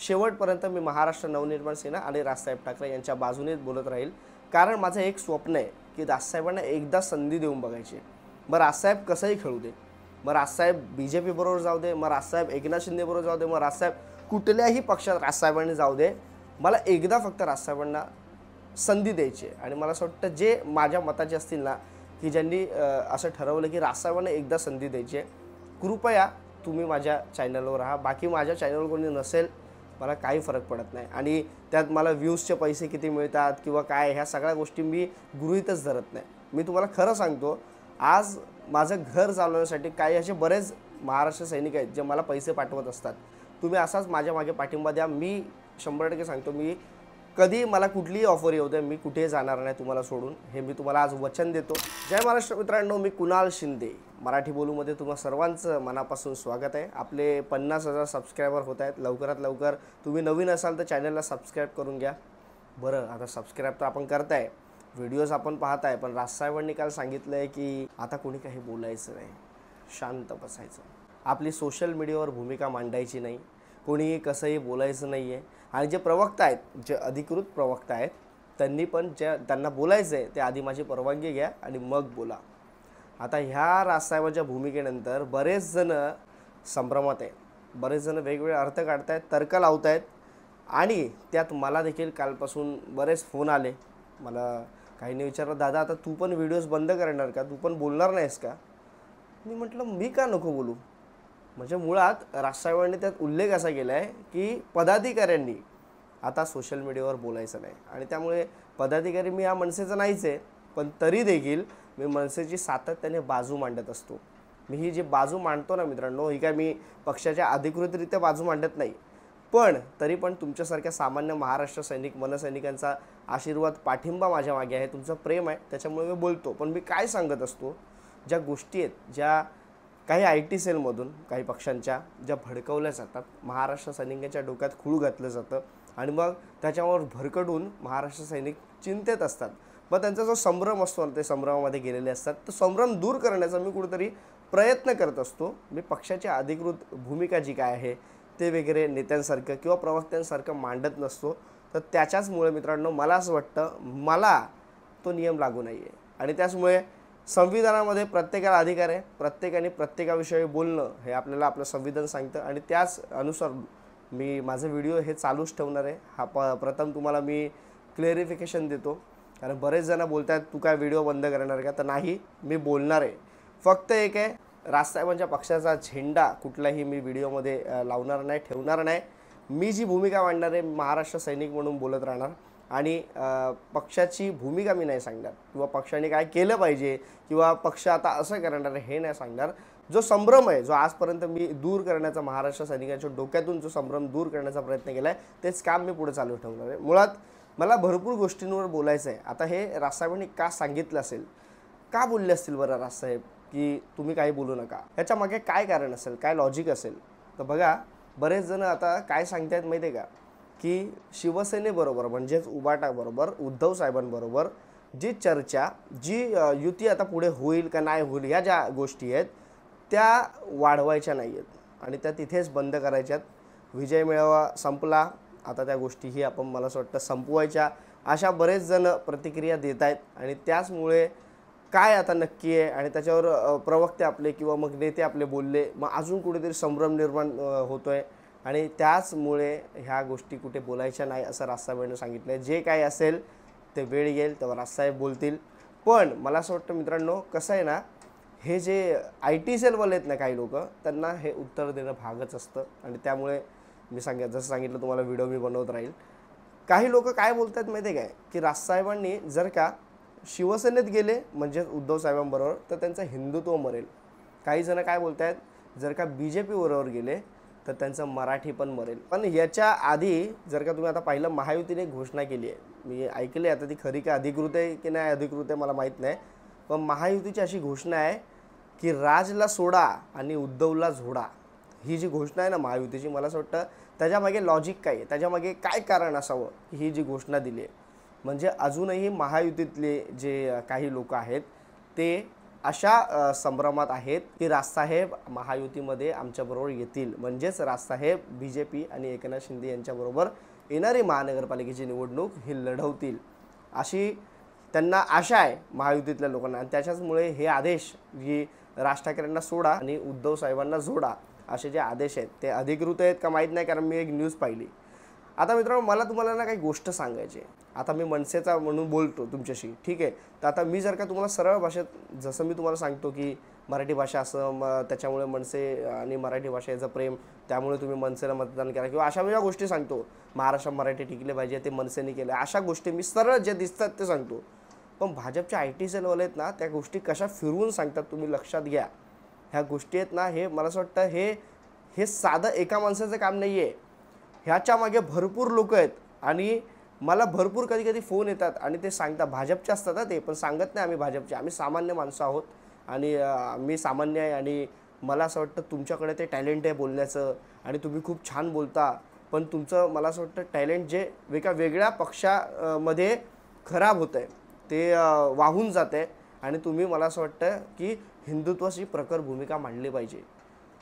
शेवटपर्यंत मी महाराष्ट्र नवनिर्माण सेना आणि राजसाहेब ठाकरे यांच्या बाजूनेच बोलत राहील, कारण माझं एक स्वप्न आहे की राजसाहेबांना एकदा संधी देऊन बघायची। मग राजसाहेब कसंही खेळू दे, मग राजसाहेब BJP बरोबर जाऊ दे, मग राजसाहेब एकनाथ शिंदे बरोबर जाऊ दे, मग राजसाहेब कुठल्याही पक्षात राजसाहेबांनी जाऊ दे, मला एकदा फक्त राजसाहेबांना संधी द्यायची आहे। आणि मला असं वाटतं जे माझ्या मताचे असतील ना, की ज्यांनी असं ठरवलं की राजसाहेबांना एकदा संधी द्यायची आहे, कृपया तुम्ही माझ्या चॅनलवर राहा। बाकी माझ्या चॅनलवर कोणी नसेल मला काही फरक पडत नाही, आणि त्यात मला व्ह्यूजचे पैसे किती मिळतात किंवा काय ह्या सगळ्या गोष्टी मी गृहीतच धरत नाही। मी तुम्हाला खरं सांगतो, आज माझं घर चालवण्यासाठी काही असे बरेच महाराष्ट्र सैनिक आहेत जे मला पैसे पाठवत असतात। तुम्ही असाच माझ्या मागे पाठिंबा द्या। मी 100% सांगतो, मी कधी मला कुठलीही ऑफर येऊ दे, मी कुठेही जाणार नाही तुम्हाला सोडून, हे मी तुम्हाला आज वचन देतो। जय महाराष्ट्र मित्रांनो, मी कुणाल शिंदे, मराठी बोलूमध्ये तुम्हा सर्वांचं मनापासून स्वागत आहे। आपले 50,000 सबस्क्रायबर होत आहेत, लवकरात लवकर। तुम्ही नवीन असाल तर चॅनलला सबस्क्राईब करून घ्या। बरं, आता सबस्क्राईब तर आपण करताय, व्हिडिओज आपण पाहताय, पण राजसाहेबांनी काल सांगितलं आहे की आता कोणी काही बोलायचं नाही, शांत बसायचं, आपली सोशल मीडियावर भूमिका मांडायची नाही, कोणीही कसंही बोलायचं नाही आहे। आणि जे प्रवक्ता आहेत, जे अधिकृत प्रवक्ता आहेत, त्यांनी पण त्यांना बोलायचं आहे ते आधी माझी परवानगी घ्या आणि मग बोला। आता ह्या राजसाहेबांच्या भूमिकेनंतर बरेच जण संभ्रमात आहेत, बरेच जण वेगवेगळे अर्थ काढतायत, तर्क लावतायत, आणि त्यात मला देखील कालपासून बरेच फोन आले। मला काहींनी विचारलं, दादा आता तू पण व्हिडिओज बंद करणार का, तू पण बोलणार नाहीस का? मी म्हटलं मी का नको बोलू, म्हणजे मुळात राजसाहेबांनी त्यात उल्लेख असा केला आहे की पदाधिकाऱ्यांनी आता सोशल मीडियावर बोलायचं नाही, आणि त्यामुळे पदाधिकारी मी या मनसेचं नाहीच आहे, पण तरी देखील मी मनसेची सातत्याने बाजू मांडत असतो। मी ही जी बाजू मांडतो ना मित्रांनो, ही काय मी पक्षाच्या अधिकृतरित्या बाजू मांडत नाही, पण तरी पण तुमच्यासारख्या सामान्य महाराष्ट्र सैनिक मनसैनिकांचा आशीर्वाद, पाठिंबा माझ्या मागे आहे, तुमचं प्रेम आहे, त्याच्यामुळे मी बोलतो। पण मी काय सांगत असतो, ज्या गोष्टी आहेत, ज्या काही IT सेलमधून काही पक्षांच्या ज्या भडकवल्या जातात, महाराष्ट्र सैनिकांच्या डोक्यात खूळ घातलं जातं, आणि मग त्याच्यावर भरकटून महाराष्ट्र सैनिक चिंतेत असतात। मग त्यांचा जो संभ्रम असतो ना, ते संभ्रमामध्ये गेलेले असतात, तो संभ्रम दूर करण्याचा मी कुठेतरी प्रयत्न करत असतो। मी पक्षाची अधिकृत भूमिका जी काय आहे ते वगैरे नेत्यांसारखं किंवा प्रवक्त्यांसारखं मांडत नसतो। तर त्याच्याचमुळे मित्रांनो, मला असं वाटतं मला तो नियम लागू नाही आहे, आणि त्याचमुळे संविधानामध्ये प्रत्येकाला अधिकार आहे, प्रत्येकाने प्रत्येकाविषयी बोलणं हे आपल्याला आपलं संविधान सांगतं, आणि त्याच अनुसार मी माझं व्हिडिओ हे चालूच ठेवणार आहे। हा प्रथम तुम्हाला मी क्लिअरिफिकेशन देतो, कारण बरेच जण बोलत आहेत तू काय व्हिडिओ बंद करणार का, तर नाही, मी बोलणार आहे। फक्त एक आहे, राजसाहेबांच्या पक्षाचा झेंडा कुठलाही मी व्हिडिओमध्ये लावणार नाही, ठेवणार नाही। मी जी भूमिका मांडणार आहे, महाराष्ट्र सैनिक म्हणून बोलत राहणार, आणि पक्षाची भूमिका मी नाही सांगणार, किंवा पक्षाने काय केलं पाहिजे, किंवा पक्ष आता असं करणार हे नाही सांगणार। जो संभ्रम आहे, जो आजपर्यंत मी दूर करण्याचा, महाराष्ट्र सैनिकांच्या डोक्यातून जो संभ्रम दूर करण्याचा प्रयत्न केला आहे, तेच काम मी पुढे चालू ठेवणार आहे। मुळात मला भरपूर गोष्टींवर बोलायचं आहे। आता हे राजसाहेबांनी का सांगितलं असेल, का बोलले असतील बरं राजसाहेब की तुम्ही काही बोलू नका, याच्या मागे काय कारण असेल, काय लॉजिक असेल? तर बघा, बरेच जण आता काय सांगतायत माहिती आहे का, की शिवसेनेबरोबर म्हणजेच उबाटाबरोबर, उद्धव साहेबांबरोबर जी चर्चा, जी युती आता पुढे होईल का नाही होईल, ह्या ज्या गोष्टी आहेत त्या वाढवायच्या नाही आहेत, आणि त्या तिथेच बंद करायच्यात। विजय मेळावा संपला, आता त्या गोष्टीही आपण, मला असं वाटतं, संपवायच्या, अशा बरेच जण प्रतिक्रिया देत आहेत। आणि त्याचमुळे काय आता नक्की आहे, आणि त्याच्यावर प्रवक्ते आपले किंवा मग नेते आपले बोलले, मग अजून कुठेतरी संभ्रम निर्माण होतोय, आणि त्याचमुळे ह्या गोष्टी कुठे बोलायच्या नाही असं राजसाहेबांनी सांगितलं आहे। जे काय असेल ते वेळ येईल तेव्हा राजसाहेब बोलतील। पण मला असं वाटतं मित्रांनो, कसं आहे ना, हे जे IT सेलवाले आहेत ना काही लोक, त्यांना हे उत्तर देणं भागच असतं, आणि त्यामुळे मी जसं सांगितलं तुम्हाला, व्हिडिओ मी बनवत राहील। काही लोक काय बोलतात माहिती आहे काय, की राजसाहेबांनी जर का शिवसेनेत गेले म्हणजेच उद्धव साहेबांबरोबर, तर त्यांचं हिंदुत्व मरेल। काही जण काय बोलत आहेत, जर का BJP बरोबर गेले तर त्यांचं मराठी पण मरेल। पण याच्या आधी जर का तुम्ही आता पाहिलं, महायुतीने घोषणा केली आहे, मी ऐकले, आता ती खरी का अधिकृत आहे की नाही अधिकृत आहे मला माहीत नाही, पण महायुतीची अशी घोषणा आहे की राजला सोडा आणि उद्धवला झोडा। ही जी घोषणा आहे ना महायुतीची, मला असं वाटतं त्याच्यामागे लॉजिक काय आहे, त्याच्यामागे काय कारण असावं की ही जी घोषणा दिली आहे, म्हणजे अजूनही महायुतीतले जे काही लोक आहेत ते अशा संभ्रमात आहेत की राजसाहेब महायुतीमध्ये आमच्याबरोबर येतील, म्हणजेच राजसाहेब BJP आणि एकनाथ शिंदे यांच्याबरोबर येणारी महानगरपालिकेची निवडणूक ही लढवतील अशी त्यांना आशा आहे महायुतीतल्या लोकांना. आणि त्याच्याचमुळे हे आदेश की राज ठाकरेंना सोडा आणि उद्धव साहेबांना जोडा असे जे आदेश आहेत ते अधिकृत आहेत का माहीत नाही, कारण मी एक न्यूज पाहिली. आता मित्रांनो, मला तुम्हाला ना काही गोष्ट सांगायची आहे. आता मी मनसेचा म्हणून बोलतो तुमच्याशी, ठीक आहे. तर आता मी जर का तुम्हाला सरळ भाषेत जसं मी तुम्हाला सांगतो की मराठी भाषा असं त्याच्यामुळे मनसे आणि मराठी भाषा याचं प्रेम, त्यामुळे तुम्ही मनसेला मतदान करा, किंवा अशा वेगळ्या गोष्टी सांगतो, महाराष्ट्रात मराठी टिकले पाहिजे ते मनसेने केलं, अशा गोष्टी मी सरळ जे दिसतात ते सांगतो. पण भाजपच्या IT सेलवाले आहेत ना, त्या गोष्टी कशा फिरवून सांगतात तुम्ही लक्षात घ्या. ह्या गोष्टी आहेत ना, हे मला असं वाटतं हे साधं एका माणसाचं काम नाही आहे. ह्याच्या मागे भरपूर लोक आहेत आणि मला भरपूर कधी कधी फोन येतात आणि ते सांगतात, भाजपचे असतात ते, पण सांगत नाही आम्ही भाजपचे, आम्ही सामान्य माणसं आहोत आणि मी सामान्य आहे आणि मला असं वाटतं तुमच्याकडे ते टॅलेंट आहे बोलण्याचं आणि तुम्ही खूप छान बोलता, पण तुमचं मला असं वाटतं टॅलेंट जे एका वेगळ्या पक्षामध्ये खराब होतं आहे ते वाहून जात आहे आणि तुम्ही मला असं वाटतं की हिंदुत्वाची प्रखर भूमिका मांडली पाहिजे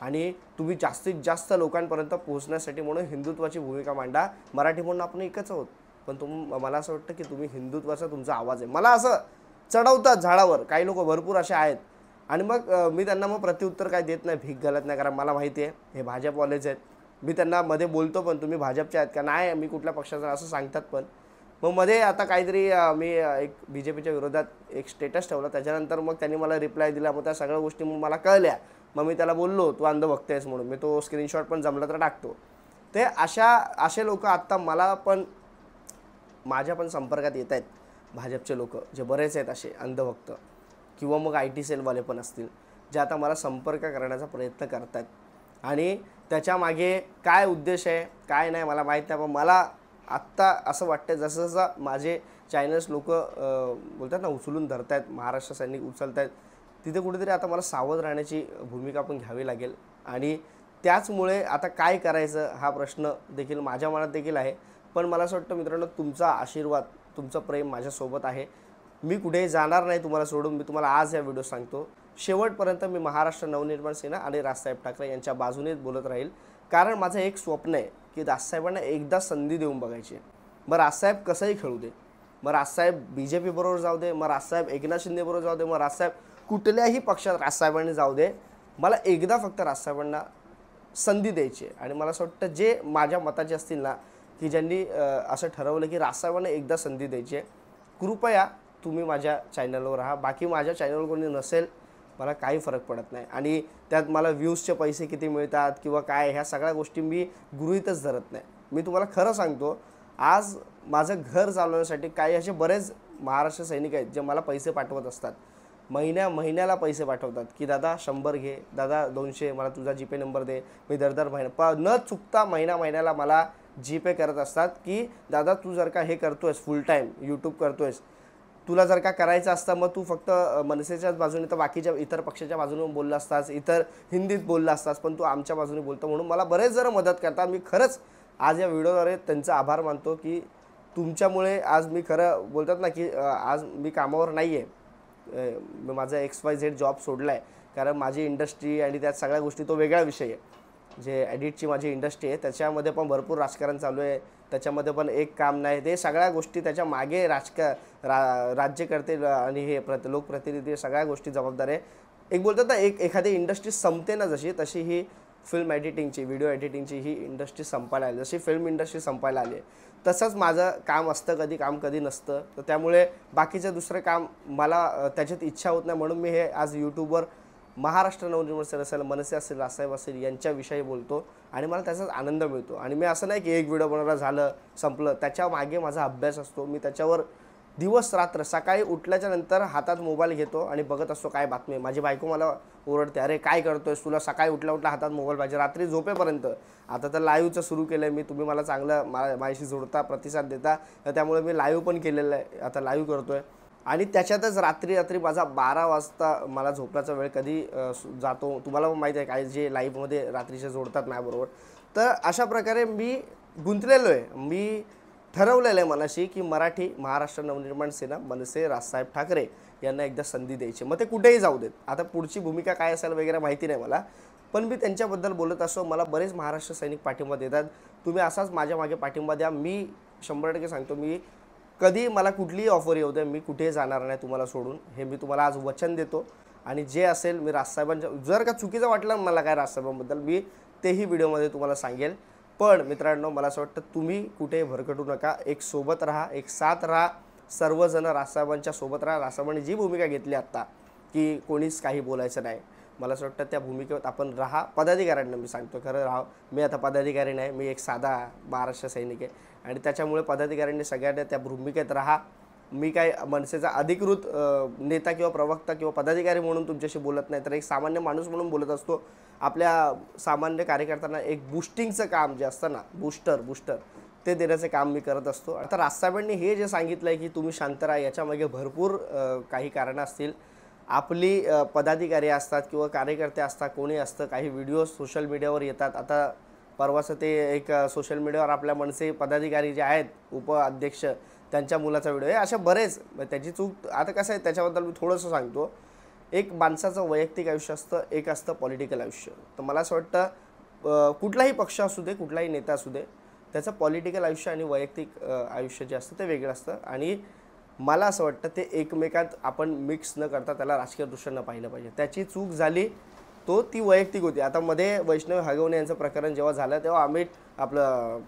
आणि तुम्ही जास्तीत जास्त लोकांपर्यंत पोहोचण्यासाठी म्हणून हिंदुत्वाची भूमिका मांडा. मराठी म्हणून आपण एकच आहोत, पण मला असं वाटतं की तुम्ही हिंदुत्वाचा तुमचा आवाज आहे. मला असं चढवतात झाडावर काही लोक भरपूर असे आहेत आणि मग मी त्यांना मग प्रत्युत्तर काय देत नाही, भीक घालत नाही, कारण मला माहिती आहे हे भाजपवालेच आहेत. मी त्यांना मध्ये बोलतो पण तुम्ही भाजपचे आहेत का, नाही मी कुठल्या पक्षाचा असं सांगतात. पण मग मध्ये आता काहीतरी मी एक BJPच्या विरोधात एक स्टेटस ठेवला, त्याच्यानंतर मग त्यांनी मला रिप्लाय दिला, मग त्या सगळ्या गोष्टी मग मला कळल्या. मग मी त्याला बोललो तू अंधभक्त आहेस म्हणून, मी तो स्क्रीनशॉट पण जमला तर टाकतो. ते असे लोक आत्ता मला पण माझ्या पण संपर्कात येत आहेत, भाजपचे लोक जे बरेच आहेत असे अंधभक्त, किंवा मग IT सेलवाले पण असतील जे आता मला संपर्क करण्याचा प्रयत्न करत आहेत. आणि त्याच्यामागे काय उद्देश आहे काय नाही मला माहीत नाही, पण मला आत्ता असं वाटतं जसं जसं माझे चॅनल्स लोक बोलतात ना उचलून धरत आहेत, महाराष्ट्र सैनिक उचलत आहेत, तिथे कुठेतरी आता मला सावध राहण्याची भूमिका पण घ्यावी लागेल. आणि त्याचमुळे आता काय करायचं हा प्रश्न देखील माझ्या मनात देखील आहे. पण मला असं वाटतं मित्रांनो, तुमचा आशीर्वाद तुमचं प्रेम माझ्यासोबत आहे. मी कुठेही जाणार नाही तुम्हाला सोडून. मी तुम्हाला आज या व्हिडिओ सांगतो, शेवटपर्यंत मी महाराष्ट्र नवनिर्माण सेना आणि राजसाहेब ठाकरे यांच्या बाजूनेच बोलत राहील, कारण माझं एक स्वप्न आहे की राजसाहेबांना एकदा संधी देऊन बघायची. मग राजसाहेब कसंही खेळू दे, मग राजसाहेब BJP बरोबर जाऊ दे, मग राजसाहेब एकनाथ शिंदे बरोबर जाऊ दे, मग राजसाहेब कुठल्याही पक्षात राजसाहेबांनी जाऊ दे, मला एकदा फक्त राजसाहेबांना संधी द्यायची आहे. आणि मला असं वाटतं जे माझ्या मताचे असतील ना, की ज्यांनी असं ठरवलं की राजसाहेबांना एकदा संधी द्यायची आहे, कृपया तुम्ही माझ्या चॅनलवर राहा. बाकी माझ्या चॅनलवर कोणी नसेल मला काही फरक पडत नाही आणि त्यात मला व्ह्यूजचे पैसे किती मिळतात किंवा काय ह्या सगळ्या गोष्टी मी गृहीतच धरत नाही. मी तुम्हाला खरं सांगतो, आज माझं घर चालवण्यासाठी काही असे बरेच महाराष्ट्र सैनिक आहेत जे मला पैसे पाठवत असतात, महिन्याला पैसे पाठवतात की दादा 100 घे, दादा 200, मला तुझा GPay नंबर दे. मी दर महिना न चुकता महिन्याला मला GPay करत असतात की दादा तू जर का हे करतोयस फुल टाईम यूट्यूब करतोयस, तुला जर का करायचं असतं मग तू फक्त मनसेच्याच बाजूने तर बाकीच्या इतर पक्षाच्या बाजूने बोलला असतास, इतर हिंदीत बोलला असतास, पण तू आमच्या बाजूने बोलतो म्हणून मला बरेच जण मदत करतात. मी खरंच आज या व्हिडिओद्वारे त्यांचा आभार मानतो की तुमच्यामुळे आज मी खरं बोलतात ना की आज मी कामावर नाही आहे. मी माझा XYZ जॉब सोडला आहे, कारण माझी इंडस्ट्री आणि त्यात सगळ्या गोष्टी तो वेगळा विषय आहे. जे एडिटची माझी इंडस्ट्री आहे त्याच्यामध्ये पण भरपूर राजकारण चालू आहे, त्याच्यामध्ये पण एक काम नाही, ते सगळ्या गोष्टी त्याच्या मागे राज्यकर्ते आणि हे लोकप्रतिनिधी सगळ्या गोष्टी जबाबदार आहे. एक बोलतात ना एखादी इंडस्ट्री संपते ना तशी ही फिल्म एडिटिंगची व्हिडिओ एडिटिंगची ही इंडस्ट्री संपायला आली, जशी फिल्म इंडस्ट्री संपायला आली आहे तसंच माझं काम असतं, कधी नसतं. तर त्यामुळे बाकीचं दुसरं काम मला त्याच्यात इच्छा होत नाही, म्हणून मी हे आज यूट्यूबवर महाराष्ट्र नवनिर्माण सेना असेल, मनसे असेल, राजसाहेब असेल यांच्याविषयी बोलतो आणि मला त्याचाच आनंद मिळतो. आणि मी असं नाही की एक व्हिडिओ बनवला झालं संपलं, त्याच्या मागे माझा अभ्यास असतो. मी त्याच्यावर दिवस रात्र सकाळी उठल्याच्या नंतर हातात मोबाईल घेतो आणि बघत असतो काय बातमी. माझी बायको मला ओरडते, अरे काय करतोयस, तुला सकाळी उठल्या हातात मोबाईल पाहिजे, रात्री झोपेपर्यंत. आता तर लाईव्हचं सुरू केलं आहे मी, तुम्ही मला चांगलं माझ्याशी जोडता, प्रतिसाद देता, त्यामुळे मी लाईव्ह पण केलेलं आहे, आता लाईव्ह करतो आहे. आणि त्याच्यातच रात्री माझा 12 वाजता मला झोपण्याचा वेळ कधी जातो तुम्हाला पण माहीत आहे, काय जे लाईव्हमध्ये रात्रीचे जोडतात माझ्याबरोबर. तर अशा प्रकारे मी गुंतलेलो आहे. मी ठरवलेलं आहे मनाशी की महाराष्ट्र नवनिर्माण सेना, मनसे, राजसाहेब ठाकरे यांना एकदा संधी द्यायची, मग ते कुठेही जाऊ देत. आता पुढची भूमिका काय असेल वगैरे माहिती नाही मला, पण मी त्यांच्याबद्दल बोलत असतो. मला बरेच महाराष्ट्र सैनिक पाठिंबा देतात. तुम्ही असाच माझ्या मागे पाठिंबा द्या. मी 100% सांगतो, मी कधी मला कुठलीही ऑफर येऊ दे, मी कुठेही जाणार नाही तुम्हाला सोडून, हे मी तुम्हाला आज वचन देतो. आणि जे असेल मी राजसाहेबांच्या, जर का चुकीचं वाटलं मला काय राजसाहेबांबद्दल, मी तेही व्हिडिओमध्ये तुम्हाला सांगेल. पण मित्रांनो, मला असं वाटतं तुम्ही कुठेही भरकटू नका, एक सोबत राहा, एक साथ राहा, सर्वजण राजसाहेबांच्या सोबत राहा. राजसाहेबांनी जी भूमिका घेतली आत्ता की कोणीच काही बोलायचं नाही, मला असं वाटतं त्या भूमिकेवर आपण राहा. पदाधिकाऱ्यांना मी सांगतो खरं राहा, मी आता पदाधिकारी नाही, मी एक साधा महाराष्ट्र सैनिक आहे आणि त्याच्यामुळे पदाधिकाऱ्यांनी सगळ्यांना त्या भूमिकेत राहा. मी काय मनसेचा अधिकृत नेता किंवा प्रवक्ता किंवा पदाधिकारी म्हणून तुमच्याशी बोलत नाही, तर एक सामान्य माणूस म्हणून बोलत असतो. आपल्या सामान्य कार्यकर्त्यांना एक बूस्टिंगचं काम जे असतं ना, बूस्टर ते देण्याचं काम मी करत असतो. आता राजसाहेबांनी हे जे सांगितलं आहे की तुम्ही शांत राहा, याच्यामागे भरपूर काही कारणं असतील. आपली पदाधिकारी असतात किंवा कार्यकर्ते असतात, कोणी असतं, काही व्हिडिओज सोशल मीडियावर येतात. आता परवाचं ते एक सोशल मीडियावर आपल्या मनसे पदाधिकारी जे आहेत, उपाध्यक्ष, त्यांच्या मुलाचा व्हिडिओ आहे. अशा बरेच, त्याची चूक आता कसं आहे त्याच्याबद्दल मी थोडंसं सांगतो. एक माणसाचं वैयक्तिक आयुष्य असतं, एक असतं पॉलिटिकल आयुष्य. तर मला असं वाटतं कुठलाही पक्ष असू दे, कुठलाही नेता असू दे, त्याचं पॉलिटिकल आयुष्य आणि वैयक्तिक आयुष्य जे असतं ते वेगळं असतं. आणि मला असं वाटतं ते एकमेकात आपण मिक्स न करता त्याला राजकीय दृष्टीनं पाहिलं पाहिजे. त्याची चूक झाली ती वैयक्तिक होती. आता मध्ये वैष्णव हगवणे यांचं प्रकरण जेव्हा झालं तेव्हा आम्ही आपलं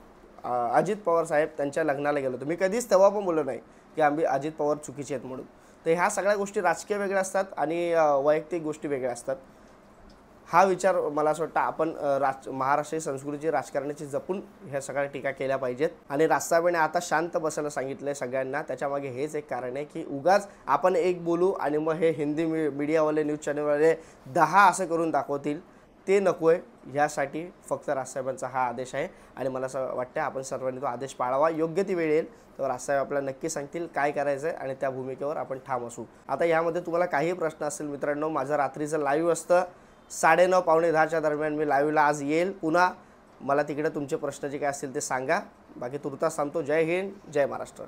अजित पवार साहेब त्यांच्या लग्नाला गेलो होतो. मी कधीच तेव्हा पण बोललो नाही की आम्ही अजित पवार चुकीचे आहेत म्हणून. तर ह्या सगळ्या गोष्टी राजकीय वेगळ्या असतात आणि वैयक्तिक गोष्टी वेगळ्या असतात. हा विचार मला असं वाटतं आपण महाराष्ट्रीय संस्कृती राजकारणाची जपून ह्या सगळ्या टीका केल्या पाहिजेत. आणि राजसाहेबांनी आता शांत बसायला सांगितलं आहे सगळ्यांना. त्याच्यामागे हेच एक कारण आहे की उगाच आपण एक बोलू आणि मग हे हिंदी मीडियावाले, न्यूज चॅनलवाले 10 असं करून दाखवतील, ते नको आहे. ह्यासाठी फक्त राजसाहेबांचा हा आदेश आहे आणि मला असं वाटतं आपण सर्वांनी तो आदेश पाळावा. योग्य ती वेळ येईल तर राजसाहेब आपल्याला नक्की सांगतील काय करायचं आहे आणि त्या भूमिकेवर आपण ठाम असू. आता यामध्ये तुम्हाला काही प्रश्न असतील मित्रांनो, माझं रात्रीचं लाईव्ह असतं 9:30 पावणे 10च्या दरम्यान मी लाईव्हला आज येईल पुन्हा. मला तिकडे तुमचे प्रश्न जे काय असतील ते सांगा. बाकी तुर्तास थांबतो. जय हिंद, जय महाराष्ट्र.